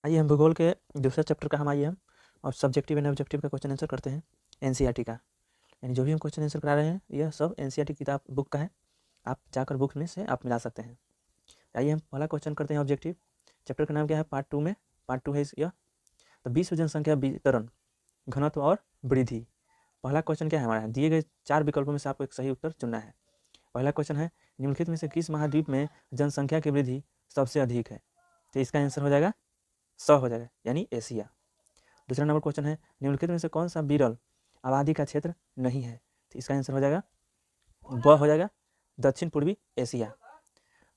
आइए हम भूगोल के दूसरे चैप्टर का हम आइए हम और सब्जेक्टिव एंड ऑब्जेक्टिव का क्वेश्चन आंसर करते हैं एनसीईआरटी का। यानी जो भी हम क्वेश्चन आंसर करा रहे हैं यह सब एनसीईआरटी किताब बुक का है। आप जाकर बुक में से आप मिला सकते हैं। आइए हम पहला क्वेश्चन करते हैं ऑब्जेक्टिव। चैप्टर का नाम क्या है? पार्ट टू है यह। तो विश्व जनसंख्या वितरण, घनत्व और वृद्धि। पहला क्वेश्चन क्या है हमारा? दिए गए 4 विकल्पों में से आपको एक सही उत्तर चुनना है। पहला क्वेश्चन है निम्नलिखित में से किस महाद्वीप में जनसंख्या की वृद्धि सबसे अधिक है? तो इसका आंसर हो जाएगा हो जाएगा, यानी एशिया। दूसरा नंबर क्वेश्चन है निम्नलिखित में से कौन सा विरल आबादी का क्षेत्र नहीं है? तो इसका आंसर हो जाएगा हो जाएगा दक्षिण पूर्वी एशिया।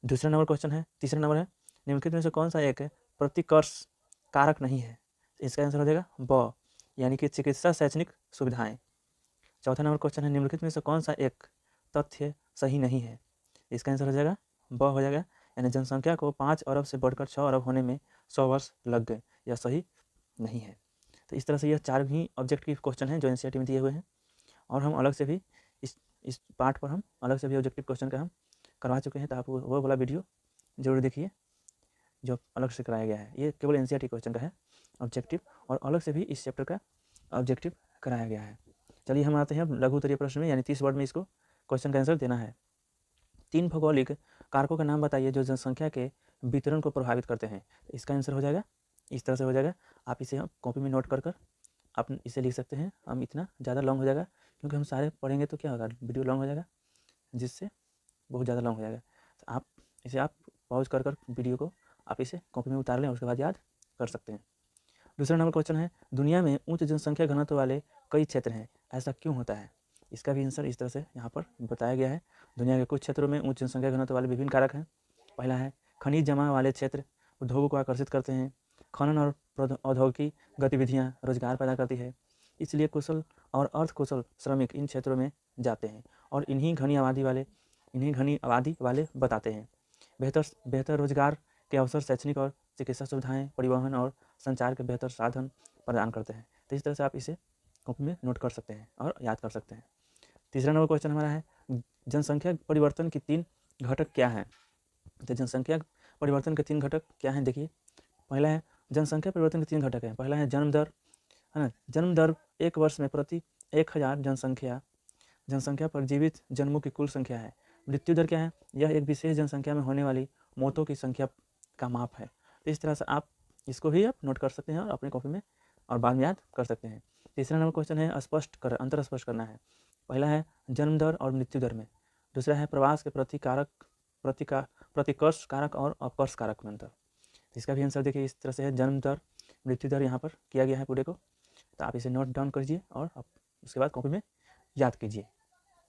दूसरा नंबर क्वेश्चन है, तीसरा नंबर है निम्नलिखित में से कौन सा एक प्रतिकर्ष कारक नहीं है? तो इसका आंसर हो जाएगा यानी कि चिकित्सा शैक्षणिक सुविधाएं। चौथा नंबर क्वेश्चन है निम्नलिखित में से कौन सा एक तथ्य सही नहीं है? इसका आंसर हो जाएगा हो जाएगा, यानी जनसंख्या को 5 अरब से बढ़कर 6 अरब होने में 100 वर्ष लग गए। यह सही नहीं है। तो इस तरह से यह 4 भी ऑब्जेक्टिव क्वेश्चन हैं जो एनसीईआरटी में दिए हुए हैं, और हम अलग से भी इस पार्ट पर हम अलग से भी ऑब्जेक्टिव क्वेश्चन का हम करवा चुके हैं। तो आप वो वाला वीडियो जरूर देखिए जो अलग से कराया गया है। ये केवल एनसीईआरटी क्वेश्चन का है ऑब्जेक्टिव, और अलग से भी इस चैप्टर का ऑब्जेक्टिव कराया गया है। चलिए हम आते हैं अब लघु उत्तरीय प्रश्न में, यानी 30 वर्ड में इसको क्वेश्चन का आंसर देना है। 3 भौगोलिक कारकों का नाम बताइए जो जनसंख्या के वितरण को प्रभावित करते हैं। इसका आंसर हो जाएगा इस तरह से हो जाएगा। आप इसे कॉपी में नोट कर आप इसे लिख सकते हैं। हम इतना ज़्यादा लॉन्ग हो जाएगा क्योंकि हम सारे पढ़ेंगे तो क्या होगा, वीडियो लॉन्ग हो जाएगा, जिससे बहुत ज़्यादा लॉन्ग हो जाएगा। तो आप पॉज कर वीडियो को आप इसे कॉपी में उतार लें, उसके बाद याद कर सकते हैं। दूसरा नंबर क्वेश्चन है दुनिया में उच्च जनसंख्या घनत्व वाले कई क्षेत्र हैं, ऐसा क्यों होता है? इसका भी आंसर इस तरह से यहाँ पर बताया गया है। दुनिया के कुछ क्षेत्रों में उच्च जनसंख्या घनत्व वाले विभिन्न कारक हैं। पहला है खनिज जमा वाले क्षेत्र उद्योगों को आकर्षित करते हैं। खनन और औद्योगिक गतिविधियाँ रोजगार पैदा करती है, इसलिए कुशल और अर्धकुशल श्रमिक इन क्षेत्रों में जाते हैं और इन्हीं घनी आबादी वाले बताते हैं। बेहतर रोजगार के अवसर, शैक्षणिक और चिकित्सा सुविधाएं, परिवहन और संचार के बेहतर साधन प्रदान करते हैं। तो इस तरह से आप इसे कॉपी में नोट कर सकते हैं और याद कर सकते हैं। तीसरा नंबर क्वेश्चन हमारा है जनसंख्या परिवर्तन की 3 घटक क्या हैं? तो जनसंख्या परिवर्तन के 3 घटक क्या हैं? देखिए, पहला है जनसंख्या परिवर्तन के 3 घटक हैं। पहला है जन्म दर, है ना। जन्म दर 1 वर्ष में प्रति 1000 जनसंख्या पर जीवित जन्मों की कुल संख्या है। मृत्यु दर क्या है? यह एक विशेष जनसंख्या में होने वाली मौतों की संख्या का माप है। तो इस तरह से आप इसको भी आप नोट कर सकते हैं और अपनी कॉपी में और बाद में याद कर सकते हैं। तीसरा नंबर क्वेश्चन है अंतर स्पष्ट करना है। पहला है जन्म दर और मृत्यु दर में। दूसरा है प्रवास के प्रतिकर्ष कारक और अपकर्ष कारक में अंतर। इसका भी आंसर देखिए इस तरह से है, जन्म दर मृत्यु दर यहाँ पर किया गया है पूरे को। तो आप इसे नोट डाउन कीजिए और आप उसके बाद कॉपी में याद कीजिए।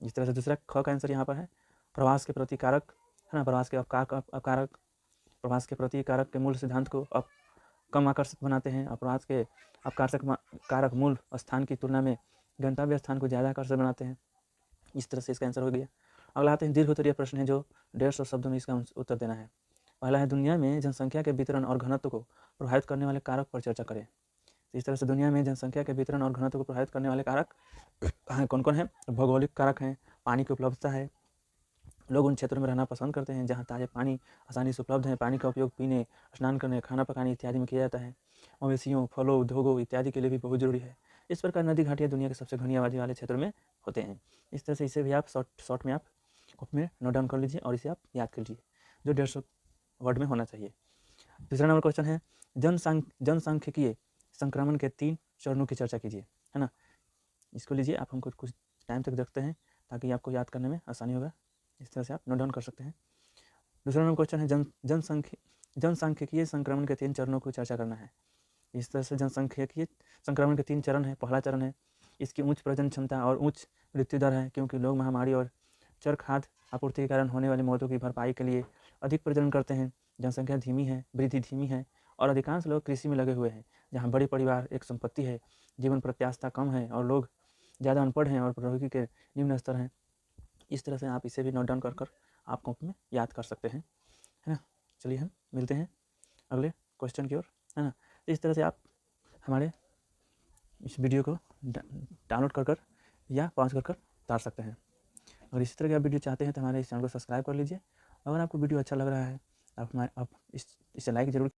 इस तरह से दूसरा ख का आंसर यहाँ पर है प्रवास के प्रति कारक, है ना। प्रवास के प्रति कारक के मूल सिद्धांत को कम आकर्षक बनाते हैं। प्रवास के आकर्षक कारक मूल स्थान की तुलना में गंतव्य स्थान को ज़्यादा आकर्षक बनाते हैं। इस तरह से इसका आंसर हो गया। अगला आते हैं दीर्घ उत्तरीय प्रश्न है जो 150 शब्दों में इसका उत्तर देना है। पहला है दुनिया में जनसंख्या के वितरण और घनत्व को प्रभावित करने वाले कारक पर चर्चा करें। इस तरह से दुनिया में जनसंख्या के वितरण और घनत्व को प्रभावित करने वाले कारक कौन कौन है? भौगोलिक कारक हैं, पानी की उपलब्धता है, लोग उन क्षेत्रों में रहना पसंद करते हैं जहाँ ताज़ा पानी आसानी से उपलब्ध है। पानी का उपयोग पीने, स्नान करने, खाना पकाने इत्यादि में किया जाता है। मवेशियों, फलों, उद्योगों इत्यादि के लिए भी बहुत जरूरी है। इस प्रकार नदी घाटियाँ दुनिया के सबसे घनी आबादी वाले क्षेत्रों में होते हैं। इस तरह से इसे भी आप शॉर्ट में आप कॉपी में नोट डाउन कर लीजिए और इसे आप याद कर लीजिए, जो 150 वर्ड में होना चाहिए। दूसरा नंबर क्वेश्चन है जनसांख्यिकीय संक्रमण के 3 चरणों की चर्चा कीजिए, है ना। इसको लीजिए, आप हमको कुछ टाइम तक देखते हैं ताकि आपको याद करने में आसानी होगा। इस तरह से आप नोट डाउन कर सकते हैं। दूसरा नंबर क्वेश्चन है जनसांख्यिकीय संक्रमण के 3 चरणों को चर्चा करना है। इस तरह से जनसांख्यिकीय संक्रमण के 3 चरण है। पहला चरण है इसकी उच्च प्रजनन क्षमता और उच्च मृत्यु दर है, क्योंकि लोग महामारी और चर खाद्य आपूर्ति के कारण होने वाली मौतों की भरपाई के लिए अधिक प्रजनन करते हैं। जनसंख्या धीमी है, वृद्धि धीमी है और अधिकांश लोग कृषि में लगे हुए हैं, जहाँ बड़े परिवार एक संपत्ति है। जीवन प्रत्याशा कम है और लोग ज़्यादा अनपढ़ हैं और प्रौद्योगिकी के निम्न स्तर हैं। इस तरह से आप इसे भी नोट डाउन कर आप कॉपी में याद कर सकते हैं, है ना। चलिए हम मिलते हैं अगले क्वेश्चन की ओर, है ना। इस तरह से आप हमारे इस वीडियो को डाउनलोड कर या पॉज कर उतार सकते हैं। अगर इसी तरह की आप वीडियो चाहते हैं तो हमारे इस चैनल को सब्सक्राइब कर लीजिए। अगर आपको वीडियो अच्छा लग रहा है आप इसे लाइक ज़रूर